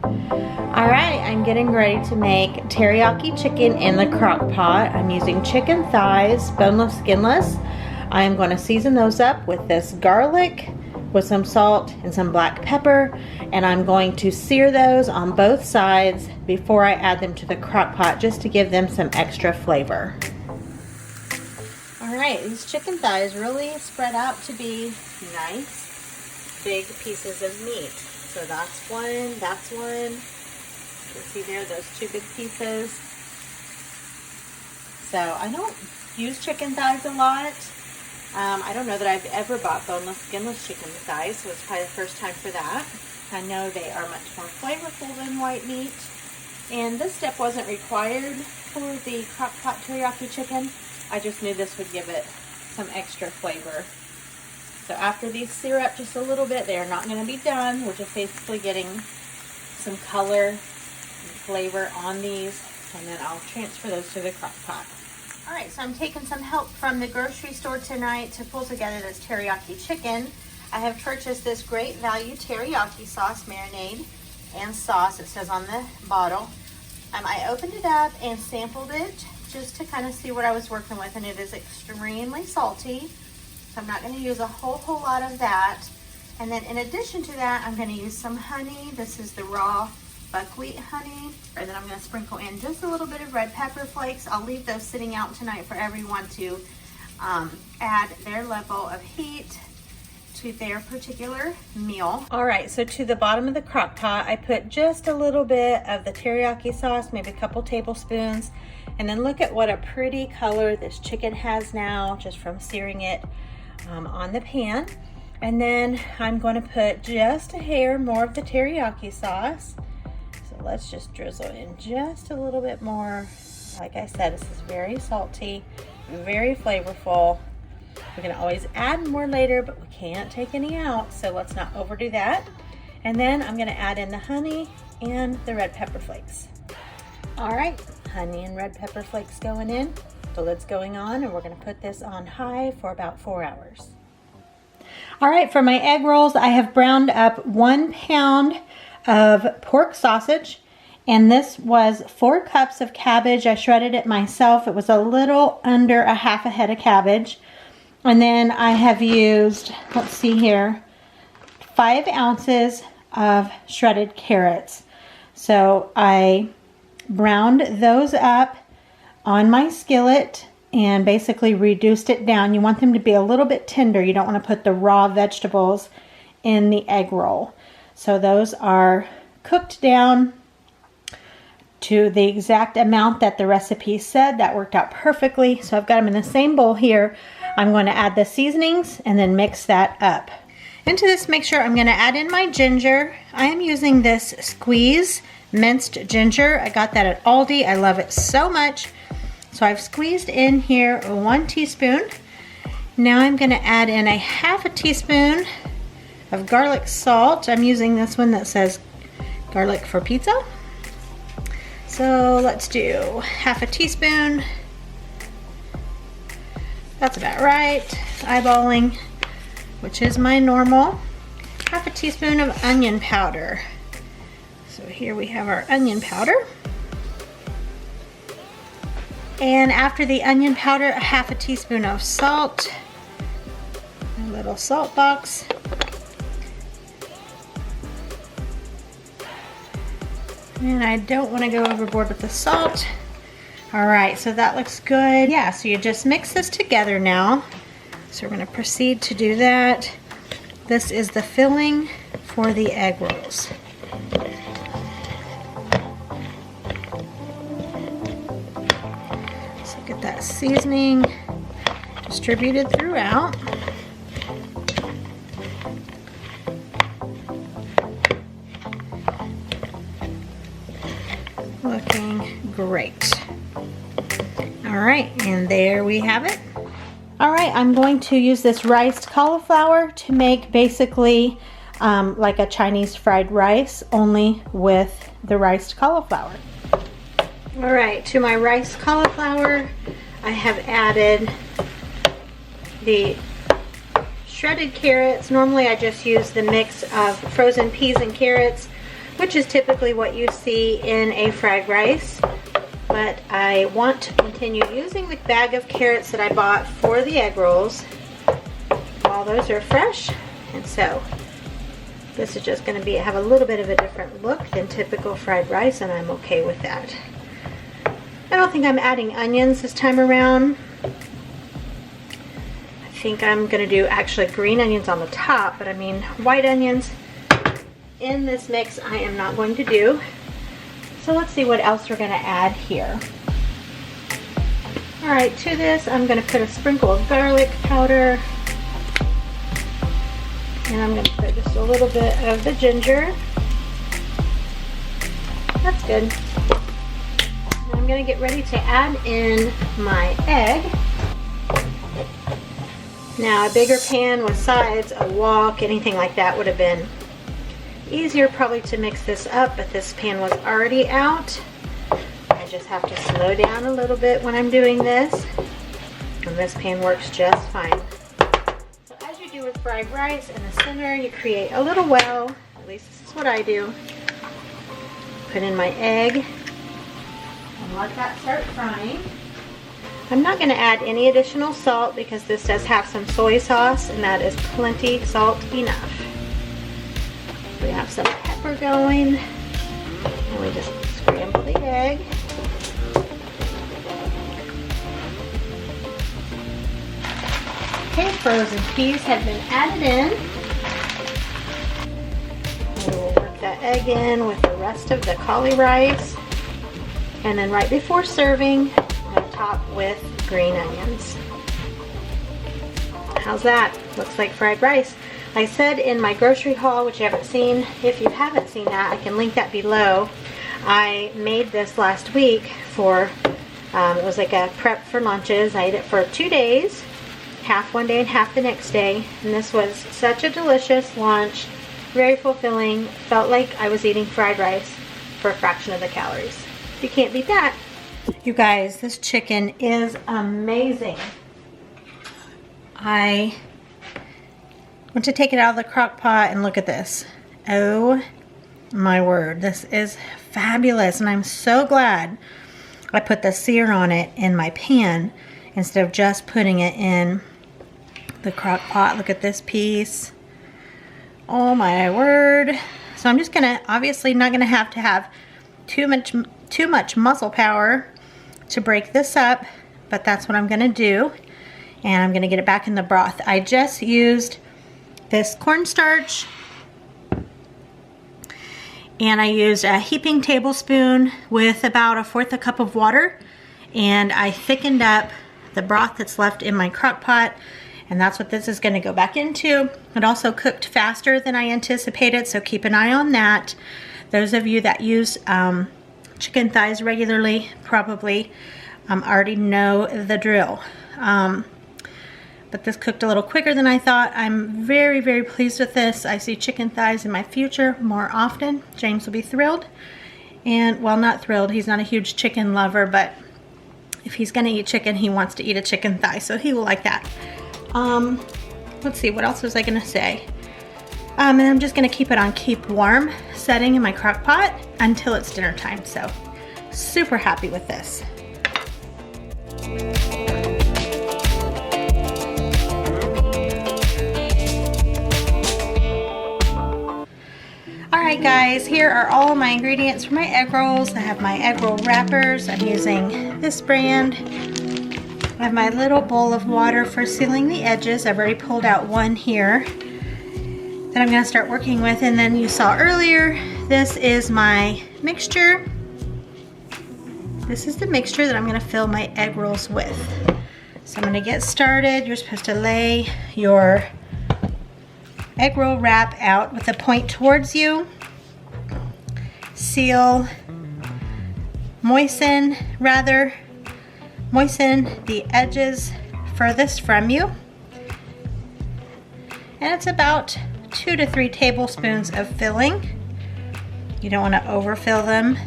All right, I'm getting ready to make teriyaki chicken in the crock pot. I'm using chicken thighs, boneless, skinless. I am going to season those up with this garlic, with some salt and some black pepper, and I'm going to sear those on both sides before I add them to the crock pot, just to give them some extra flavor. All right, these chicken thighs really spread out to be nice, big pieces of meat. So that's one, that's one. You can see there, those two big pieces. So I don't use chicken thighs a lot. I don't know that I've ever bought boneless, skinless chicken thighs, so it's probably the first time for that. I know they are much more flavorful than white meat. And this step wasn't required for the crock pot teriyaki chicken. I just knew this would give it some extra flavor. So after these sear up just a little bit, they are not going to be done. We're just basically getting some color and flavor on these, and then I'll transfer those to the crock pot. All right, so I'm taking some help from the grocery store tonight to pull together this teriyaki chicken. I have purchased this Great Value teriyaki sauce, marinade, and sauce. It says on the bottle. I opened it up and sampled it just to kind of see what I was working with, and it is extremely salty. So I'm not going to use a whole lot of that. And then in addition to that, I'm going to use some honey. This is the raw buckwheat honey. And then I'm going to sprinkle in just a little bit of red pepper flakes. I'll leave those sitting out tonight for everyone to add their level of heat to their particular meal. All right, so to the bottom of the crock pot, I put just a little bit of the teriyaki sauce, maybe a couple tablespoons. And then look at what a pretty color this chicken has now, just from searing it on the pan. And then I'm going to put just a hair more of the teriyaki sauce. So let's just drizzle in just a little bit more. Like I said, this is very salty, very flavorful. We can always add more later, but we can't take any out, so let's not overdo that. And then I'm going to add in the honey and the red pepper flakes. All right, honey and red pepper flakes going in. The lid's going on, and we're going to put this on high for about 4 hours. All right, for my egg rolls, I have browned up 1 pound of pork sausage, and this was 4 cups of cabbage. I shredded it myself. It was a little under a half a head of cabbage. And then I have used, let's see here, 5 ounces of shredded carrots. So I browned those up on my skillet and basically reduced it down. You want them to be a little bit tender. You don't want to put the raw vegetables in the egg roll. So those are cooked down to the exact amount that the recipe said. That worked out perfectly. So I've got them in the same bowl here. I'm going to add the seasonings and then mix that up. Into this mixture, I'm going to add in my ginger. I am using this squeeze minced ginger. I got that at Aldi. I love it so much. So I've squeezed in here 1 teaspoon. Now I'm going to add in a half a teaspoon of garlic salt. I'm using this one that says garlic for pizza. So let's do half a teaspoon. That's about right. Eyeballing, which is my normal. Half a teaspoon of onion powder. So here we have our onion powder. And after the onion powder, a half a teaspoon of salt. A little salt box. And I don't want to go overboard with the salt. All right, so that looks good. Yeah, so you just mix this together now. So we're going to proceed to do that. This is the filling for the egg rolls. So get that seasoning distributed throughout. Looking great. All right, and there we have it. All right, I'm going to use this riced cauliflower to make basically like a Chinese fried rice, only with the riced cauliflower. All right, to my riced cauliflower, I have added the shredded carrots. Normally I just use the mix of frozen peas and carrots, which is typically what you see in a fried rice. But I want to continue using the bag of carrots that I bought for the egg rolls while those are fresh. And so this is just going to have a little bit of a different look than typical fried rice, and I'm okay with that. I don't think I'm adding onions this time around. I think I'm going to do actually green onions on the top, but I mean white onions in this mix I am not going to do. So let's see what else we're going to add here. Alright, to this I'm going to put a sprinkle of garlic powder. And I'm going to put just a little bit of the ginger. That's good. And I'm going to get ready to add in my egg. Now, a bigger pan with sides, a wok, anything like that would have been easier probably to mix this up, but this pan was already out. I just have to slow down a little bit when I'm doing this, and this pan works just fine. So as you do with fried rice, in the center you create a little well, at least this is what I do. Put in my egg and let that start frying. I'm not going to add any additional salt because this does have some soy sauce, and that is plenty salt enough. We have some pepper going, and we just scramble the egg. Okay, frozen peas have been added in. We will work that egg in with the rest of the cauli rice, and then right before serving, I'm going to top with green onions. How's that? Looks like fried rice. I said in my grocery haul, which you haven't seen, if you haven't seen that, I can link that below. I made this last week for, it was like a prep for lunches. I ate it for 2 days, half one day and half the next day. And this was such a delicious lunch, very fulfilling. Felt like I was eating fried rice for a fraction of the calories. You can't beat that. You guys, this chicken is amazing. I want to take it out of the crock pot and look at this. Oh my word, this is fabulous, and I'm so glad I put the sear on it in my pan instead of just putting it in the crock pot. Look at this piece. Oh my word. So I'm just gonna, obviously not gonna have too much muscle power to break this up, but that's what I'm gonna do, and I'm gonna get it back in the broth. I just used this cornstarch, and I used a heaping tablespoon with about 1/4 cup of water, and I thickened up the broth that's left in my crock pot, and that's what this is going to go back into. It also cooked faster than I anticipated, so keep an eye on that. Those of you that use chicken thighs regularly probably already know the drill. But this cooked a little quicker than I thought. I'm very, very pleased with this. I see chicken thighs in my future more often. James will be thrilled. And, well, not thrilled. He's not a huge chicken lover, but if he's gonna eat chicken, he wants to eat a chicken thigh, so he will like that. Let's see, what else was I gonna say? And I'm just gonna keep it on keep warm setting in my crock pot until it's dinner time. So, super happy with this. Alright guys, here are all of my ingredients for my egg rolls. I have my egg roll wrappers. I'm using this brand. I have my little bowl of water for sealing the edges. I've already pulled out one here that I'm going to start working with. And then you saw earlier, this is my mixture. This is the mixture that I'm going to fill my egg rolls with. So I'm going to get started. You're supposed to lay your egg roll wrap out with a point towards you. Seal, moisten the edges furthest from you. And it's about 2 to 3 tablespoons of filling. You don't want to overfill them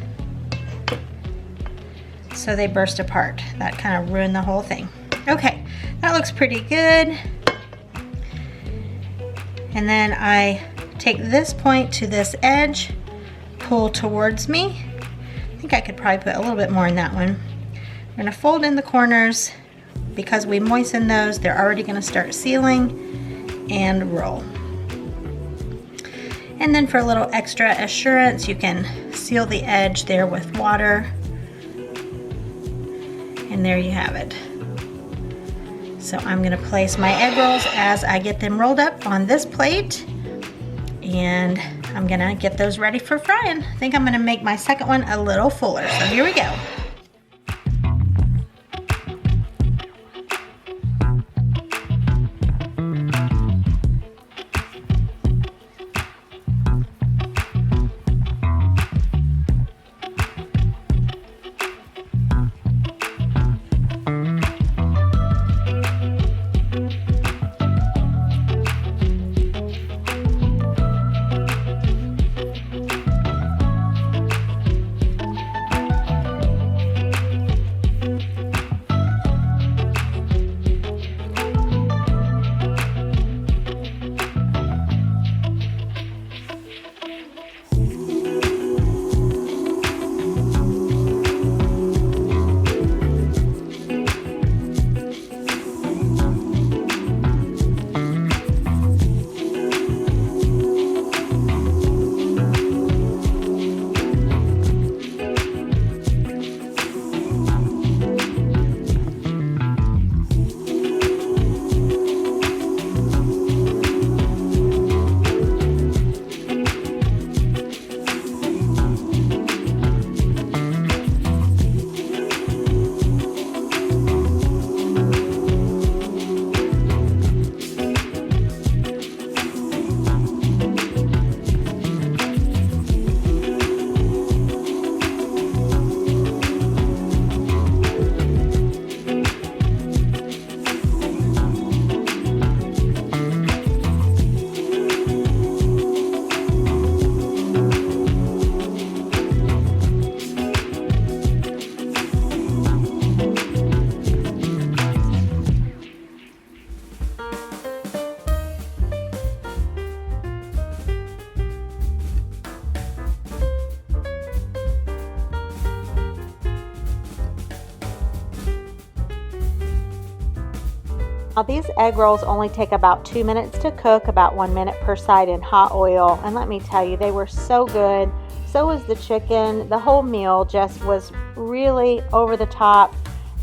so they burst apart. That kind of ruined the whole thing. Okay, that looks pretty good. And then I take this point to this edge, pull towards me. I think I could probably put a little bit more in that one. I'm going to fold in the corners. Because we moisten those, they're already going to start sealing, and roll. And then for a little extra assurance, you can seal the edge there with water. And there you have it. So I'm going to place my egg rolls as I get them rolled up on this plate. And I'm going to get those ready for frying. I think I'm going to make my second one a little fuller. So here we go. Now these egg rolls only take about 2 minutes to cook, about 1 minute per side in hot oil. And let me tell you, they were so good. So was the chicken. The whole meal just was really over the top.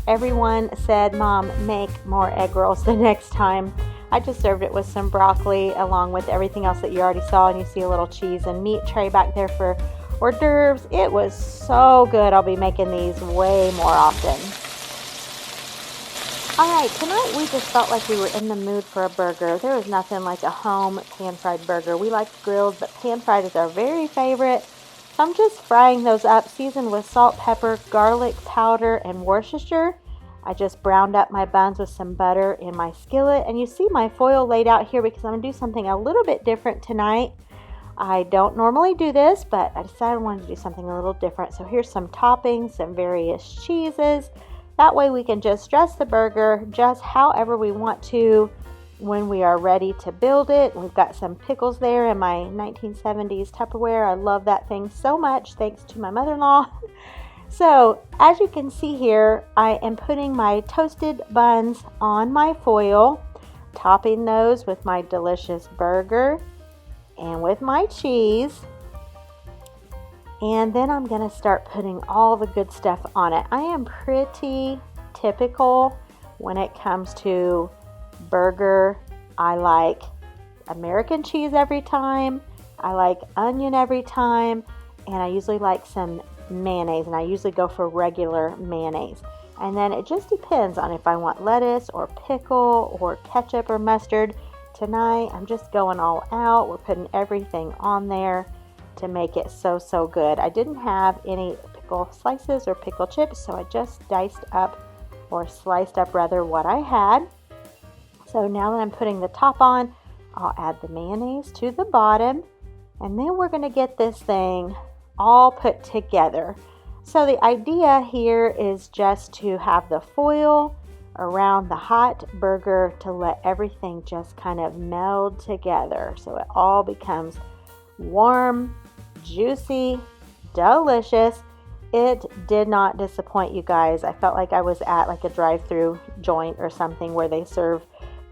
Everyone said, "Mom, make more egg rolls the next time." I just served it with some broccoli along with everything else that you already saw. And you see a little cheese and meat tray back there for hors d'oeuvres. It was so good. I'll be making these way more often. Alright, tonight we just felt like we were in the mood for a burger. There was nothing like a home pan-fried burger. We like grilled, but pan-fried is our very favorite. So I'm just frying those up, seasoned with salt, pepper, garlic powder, and Worcestershire. I just browned up my buns with some butter in my skillet. And you see my foil laid out here because I'm going to do something a little bit different tonight. I don't normally do this, but I decided I wanted to do something a little different. So here's some toppings, some various cheeses. That way we can just dress the burger just however we want to when we are ready to build it. We've got some pickles there in my 1970s Tupperware. I love that thing so much, thanks to my mother-in-law. So as you can see here, I am putting my toasted buns on my foil, topping those with my delicious burger and with my cheese. And then I'm going to start putting all the good stuff on it. I am pretty typical when it comes to burger. I like American cheese every time. I like onion every time. And I usually like some mayonnaise. And I usually go for regular mayonnaise. And then it just depends on if I want lettuce or pickle or ketchup or mustard. Tonight I'm just going all out. We're putting everything on there to make it so good. I didn't have any pickle slices or pickle chips, so I just diced up, or sliced up rather, what I had. So now that I'm putting the top on, I'll add the mayonnaise to the bottom, and then we're going to get this thing all put together. So the idea here is just to have the foil around the hot burger to let everything just kind of meld together so it all becomes warm, juicy, delicious. It did not disappoint, you guys. I felt like I was at like a drive-through joint or something where they serve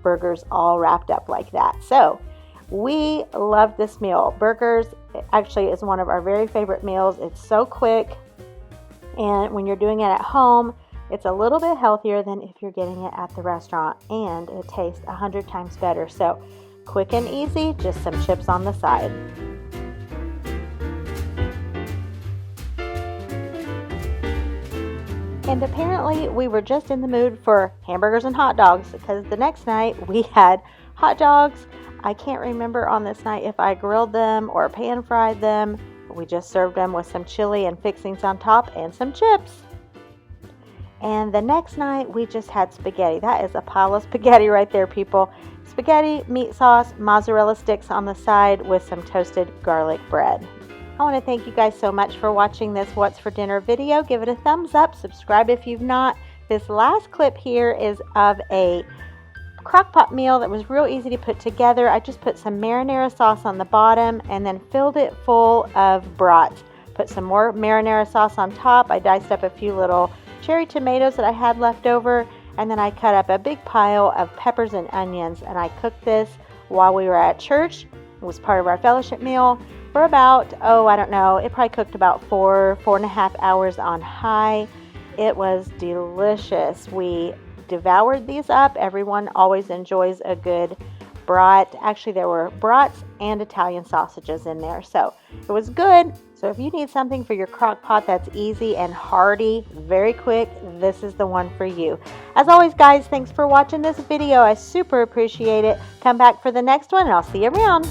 burgers all wrapped up like that. So we love this meal. Burgers actually is one of our very favorite meals. It's so quick, and when you're doing it at home, it's a little bit healthier than if you're getting it at the restaurant, and it tastes 100 times better. So quick and easy, just some chips on the side. And apparently we were just in the mood for hamburgers and hot dogs, because the next night we had hot dogs. I can't remember on this night if I grilled them or pan fried them. We just served them with some chili and fixings on top and some chips. And the next night we just had spaghetti. That is a pile of spaghetti right there, people. Spaghetti, meat sauce, mozzarella sticks on the side with some toasted garlic bread. I want to thank you guys so much for watching this What's for Dinner video. Give it a thumbs up. Subscribe if you've not. This last clip here is of a crockpot meal that was real easy to put together. I just put some marinara sauce on the bottom and then filled it full of brats. Put some more marinara sauce on top. I diced up a few little cherry tomatoes that I had left over, and then I cut up a big pile of peppers and onions, and I cooked this while we were at church. It was part of our fellowship meal for about, I don't know, it probably cooked about 4.5 hours on high. It was delicious. We devoured these up. Everyone always enjoys a good brat. Actually, there were brats and Italian sausages in there, so it was good. So if you need something for your crock pot that's easy and hearty, very quick, this is the one for you. As always, guys, thanks for watching this video. I super appreciate it. Come back for the next one, and I'll see you around.